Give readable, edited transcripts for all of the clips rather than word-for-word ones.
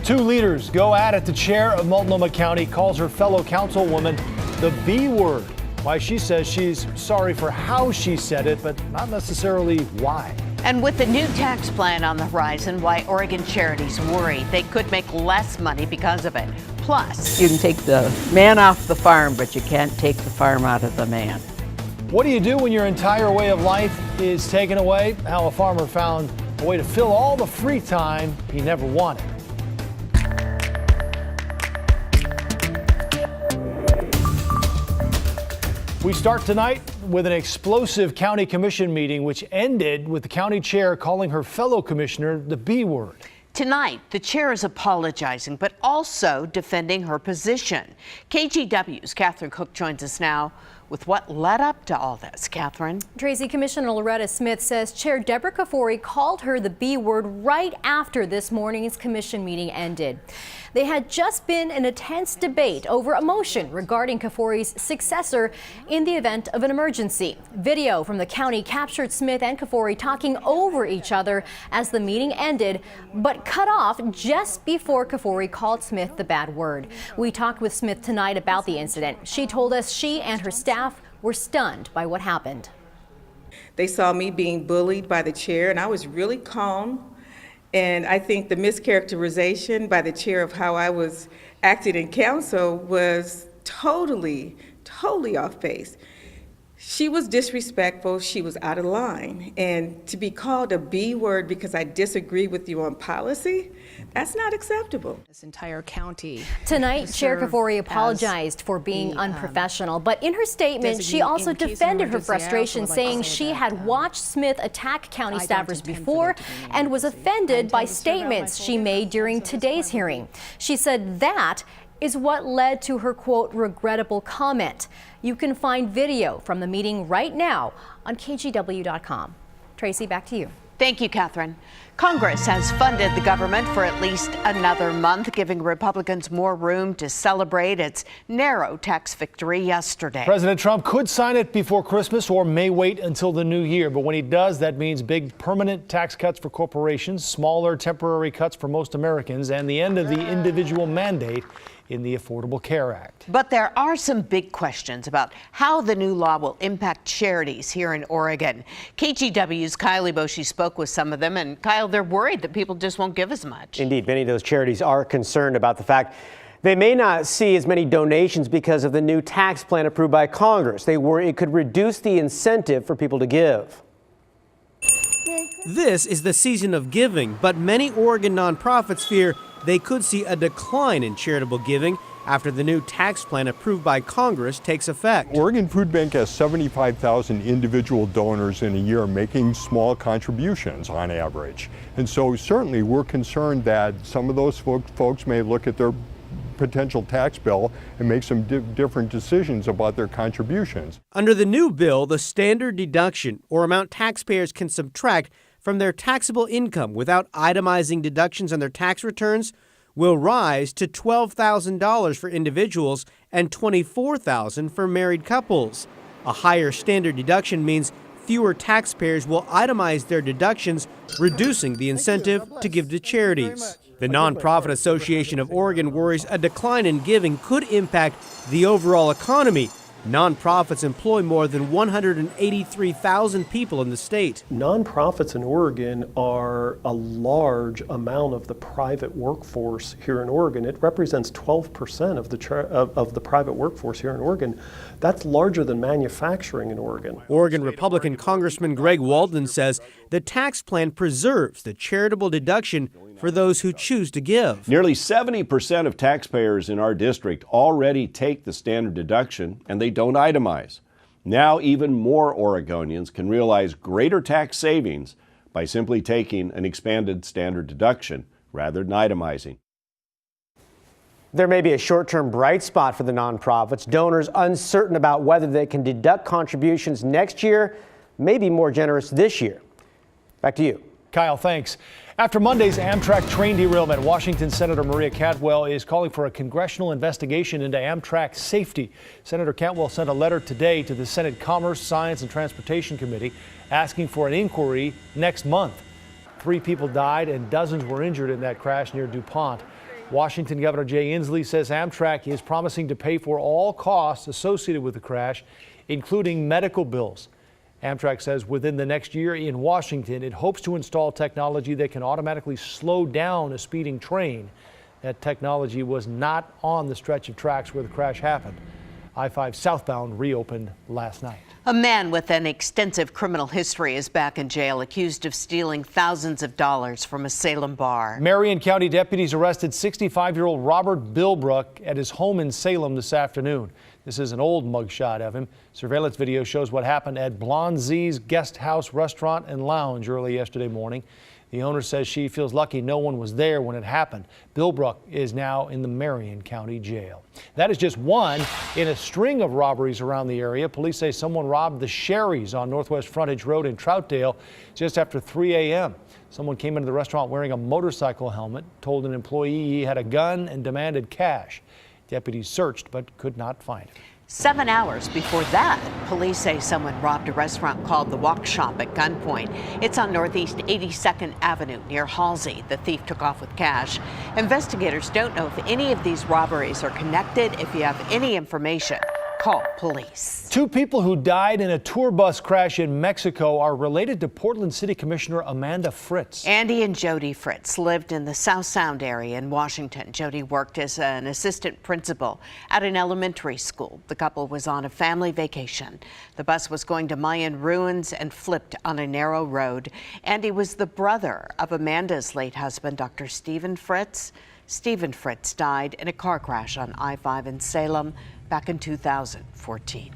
Two leaders go at it. The chair of Multnomah County calls her fellow councilwoman the B word. Why she says she's sorry for how she said it, but not necessarily why. And with the new tax plan on the horizon, why Oregon charities worry they could make less money because of it. Plus, you can take the man off the farm, but you can't take the farm out of the man. What do you do when your entire way of life is taken away? How a farmer found a way to fill all the free time he never wanted. We start tonight with an explosive county commission meeting, which ended with the county chair calling her fellow commissioner the B word. Tonight, the chair is apologizing, but also defending her position. KGW's Catherine Cook joins us now with what led up to all this. Catherine. Tracy, Commissioner Loretta Smith says Chair Deborah Kafoury called her the B word right after this morning's commission meeting ended. They had just been in a tense debate over a motion regarding Kafoury's successor in the event of an emergency. Video from the county captured Smith and Kafoury talking over each other as the meeting ended, but cut off just before Kafoury called Smith the bad word. We talked with Smith tonight about the incident. She told us she and her staff were stunned by what happened. They saw me being bullied by the chair, and I was really calm. And I think the mischaracterization by the chair of how I was acting in council was totally off base. She was disrespectful, she was out of line. And to be called a B word because I disagree with you on policy, that's not acceptable. This entire county. Tonight, Chair Kafoury apologized for being unprofessional, but in her statement, she also defended her frustration, saying she had watched Smith attack county staffers before and was offended by statements she made during today's hearing. She said that is what led to her, quote, regrettable comment. You can find video from the meeting right now on KGW.com. Tracy, back to you. Thank you, Catherine. Congress has funded the government for at least another month, giving Republicans more room to celebrate its narrow tax victory yesterday. President Trump could sign it before Christmas or may wait until the new year. But when he does, that means big permanent tax cuts for corporations, smaller temporary cuts for most Americans, and the end of the individual mandate in the Affordable Care Act. But there are some big questions about how the new law will impact charities here in Oregon. KGW's Kylie Boshi spoke with some of them, and Kyle, they're worried that people just won't give as much. Indeed, many of those charities are concerned about the fact they may not see as many donations because of the new tax plan approved by Congress. They worry it could reduce the incentive for people to give. This is the season of giving, but many Oregon nonprofits fear they could see a decline in charitable giving after the new tax plan approved by Congress takes effect. Oregon Food Bank has 75,000 individual donors in a year making small contributions on average. And so certainly we're concerned that some of those folks may look at their potential tax bill and make some different decisions about their contributions. Under the new bill, the standard deduction, or amount taxpayers can subtract from their taxable income without itemizing deductions on their tax returns, will rise to $12,000 for individuals and $24,000 for married couples. A higher standard deduction means fewer taxpayers will itemize their deductions, reducing the incentive to give to charities. The Nonprofit Association of Oregon worries a decline in giving could impact the overall economy. Nonprofits employ more than 183,000 people in the state. Nonprofits in Oregon are a large amount of the private workforce here in Oregon. It represents 12% of the private workforce here in Oregon. That's larger than manufacturing in Oregon. Oregon Republican Congressman Greg Walden says the tax plan preserves the charitable deduction for those who choose to give. Nearly 70% of taxpayers in our district already take the standard deduction, and they don't itemize. Now even more Oregonians can realize greater tax savings by simply taking an expanded standard deduction rather than itemizing. There may be a short-term bright spot for the nonprofits. Donors uncertain about whether they can deduct contributions next year may be more generous this year. Back to you. Kyle, thanks. After Monday's Amtrak train derailment, Washington Senator Maria Cantwell is calling for a congressional investigation into Amtrak safety. Senator Cantwell sent a letter today to the Senate Commerce, Science, and Transportation Committee asking for an inquiry next month. 3 people died and dozens were injured in that crash near DuPont. Washington Governor Jay Inslee says Amtrak is promising to pay for all costs associated with the crash, including medical bills. Amtrak says within the next year in Washington, it hopes to install technology that can automatically slow down a speeding train. That technology was not on the stretch of tracks where the crash happened. I-5 southbound reopened last night. A man with an extensive criminal history is back in jail, accused of stealing thousands of dollars from a Salem bar. Marion County deputies arrested 65-year-old Robert Bilbrook at his home in Salem this afternoon. This is an old mugshot of him. Surveillance video shows what happened at Blonde Z's Guest House Restaurant and Lounge early yesterday morning. The owner says she feels lucky no one was there when it happened. Bilbrook is now in the Marion County Jail. That is just one in a string of robberies around the area. Police say someone robbed the Sherry's on Northwest Frontage Road in Troutdale just after 3 a.m. Someone came into the restaurant wearing a motorcycle helmet, told an employee he had a gun, and demanded cash. Deputies searched but could not find him. 7 hours before that, police say someone robbed a restaurant called The Walk Shop at gunpoint. It's on Northeast 82nd Avenue near Halsey. The thief took off with cash. Investigators don't know if any of these robberies are connected. If you have any information, call police. 2 people who died in a tour bus crash in Mexico are related to Portland City Commissioner Amanda Fritz. Andy and Jody Fritz lived in the South Sound area in Washington. Jody worked as an assistant principal at an elementary school. The couple was on a family vacation. The bus was going to Mayan ruins and flipped on a narrow road. Andy was the brother of Amanda's late husband, Dr. Stephen Fritz. Stephen Fritz died in a car crash on I-5 in Salem back in 2014.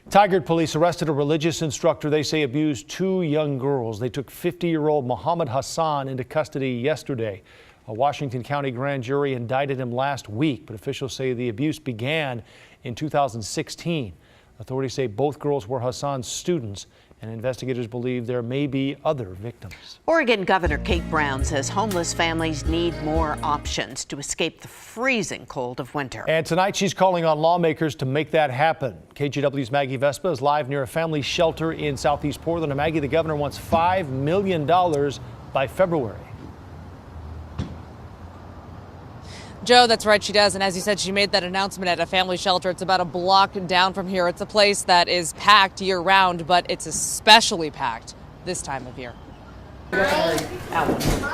Tigard police arrested a religious instructor they say abused 2 young girls. They took 50-year-old Muhammad Hassan into custody yesterday. A Washington County grand jury indicted him last week, but officials say the abuse began in 2016. Authorities say both girls were Hassan's students, and investigators believe there may be other victims. Oregon Governor Kate Brown says homeless families need more options to escape the freezing cold of winter. And tonight she's calling on lawmakers to make that happen. KGW's Maggie Vespa is live near a family shelter in southeast Portland. And Maggie, the governor wants $5 million by February. Joe, that's right, she does. And as you said, she made that announcement at a family shelter. It's about a block down from here. It's a place that is packed year round, but it's especially packed this time of year.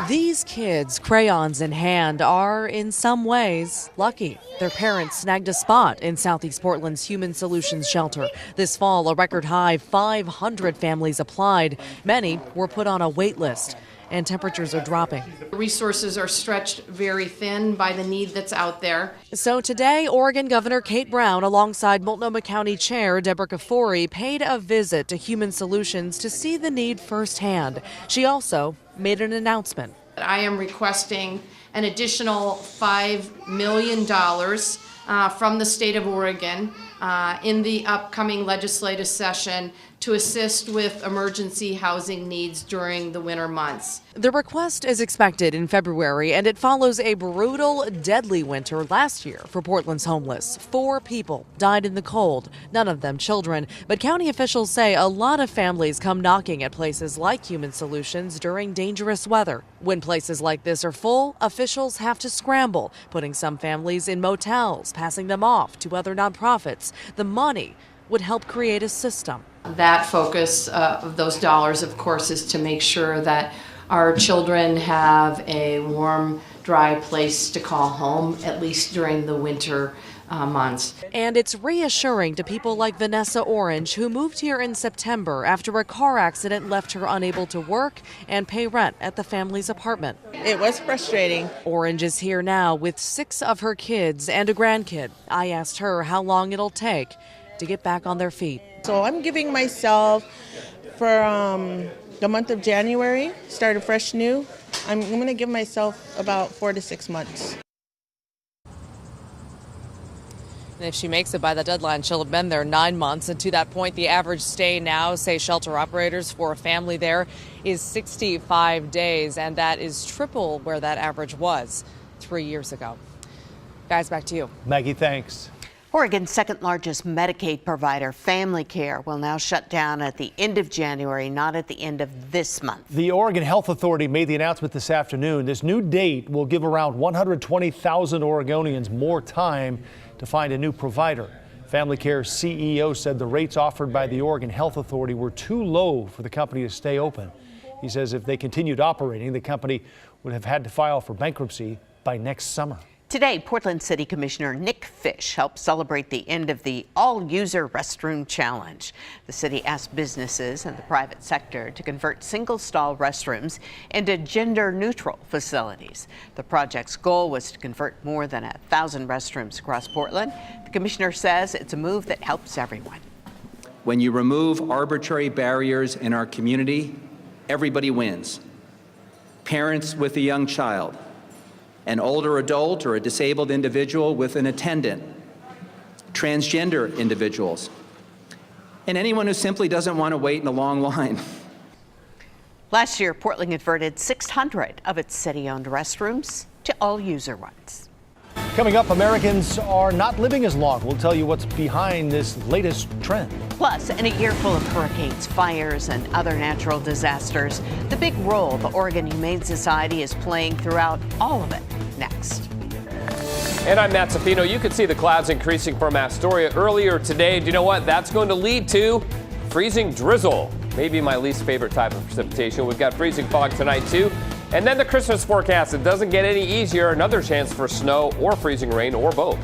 These kids, crayons in hand, are in some ways lucky. Their parents snagged a spot in Southeast Portland's Human Solutions shelter. This fall, a record high 500 families applied. Many were put on a wait list. And temperatures are dropping. Resources are stretched very thin by the need that's out there. So today, Oregon Governor Kate Brown, alongside Multnomah County Chair Deborah Kafoury, paid a visit to Human Solutions to see the need firsthand. She also made an announcement. I am requesting an additional $5 million from the state of Oregon in the upcoming legislative session to assist with emergency housing needs during the winter months. The request is expected in February, and it follows a brutal, deadly winter last year for Portland's homeless. 4 people died in the cold, none of them children. But county officials say a lot of families come knocking at places like Human Solutions during dangerous weather. When places like this are full, officials have to scramble, putting some families in motels, passing them off to other nonprofits. The money would help create a system. That focus of those dollars, of course, is to make sure that our children have a warm, dry place to call home, at least during the winter months. And it's reassuring to people like Vanessa Orange, who moved here in September after a car accident left her unable to work and pay rent at the family's apartment. It was frustrating. Orange is here now with 6 of her kids and a grandkid. I asked her how long it'll take to get back on their feet. So I'm giving myself for the month of January, started fresh new. I'm going to give myself about 4 to 6 months. And if she makes it by the deadline, she'll have been there 9 months. And to that point, the average stay now, say shelter operators, for a family there is 65 days. And that is triple where that average was 3 years ago. Guys, back to you. Maggie, thanks. Oregon's second largest Medicaid provider, Family Care, will now shut down at the end of January, not at the end of this month. The Oregon Health Authority made the announcement this afternoon. This new date will give around 120,000 Oregonians more time to find a new provider. Family Care's CEO said the rates offered by the Oregon Health Authority were too low for the company to stay open. He says if they continued operating, the company would have had to file for bankruptcy by next summer. Today, Portland City Commissioner Nick Fish helped celebrate the end of the all-user restroom challenge. The city asked businesses and the private sector to convert single-stall restrooms into gender-neutral facilities. The project's goal was to convert more than 1,000 restrooms across Portland. The commissioner says it's a move that helps everyone. When you remove arbitrary barriers in our community, everybody wins. Parents with a young child, an older adult or a disabled individual with an attendant, transgender individuals, and anyone who simply doesn't want to wait in a long line. Last year, Portland converted 600 of its city-owned restrooms to all-user ones. Coming up, Americans are not living as long. We'll tell you what's behind this latest trend. Plus, in a year full of hurricanes, fires, and other natural disasters, the big role the Oregon Humane Society is playing throughout all of it. Next. And I'm Matt Sapino. You could see the clouds increasing from Astoria earlier today. Do you know what that's going to lead to? Freezing drizzle. Maybe my least favorite type of precipitation. We've got freezing fog tonight, too. And then the Christmas forecast. It doesn't get any easier. Another chance for snow or freezing rain or both.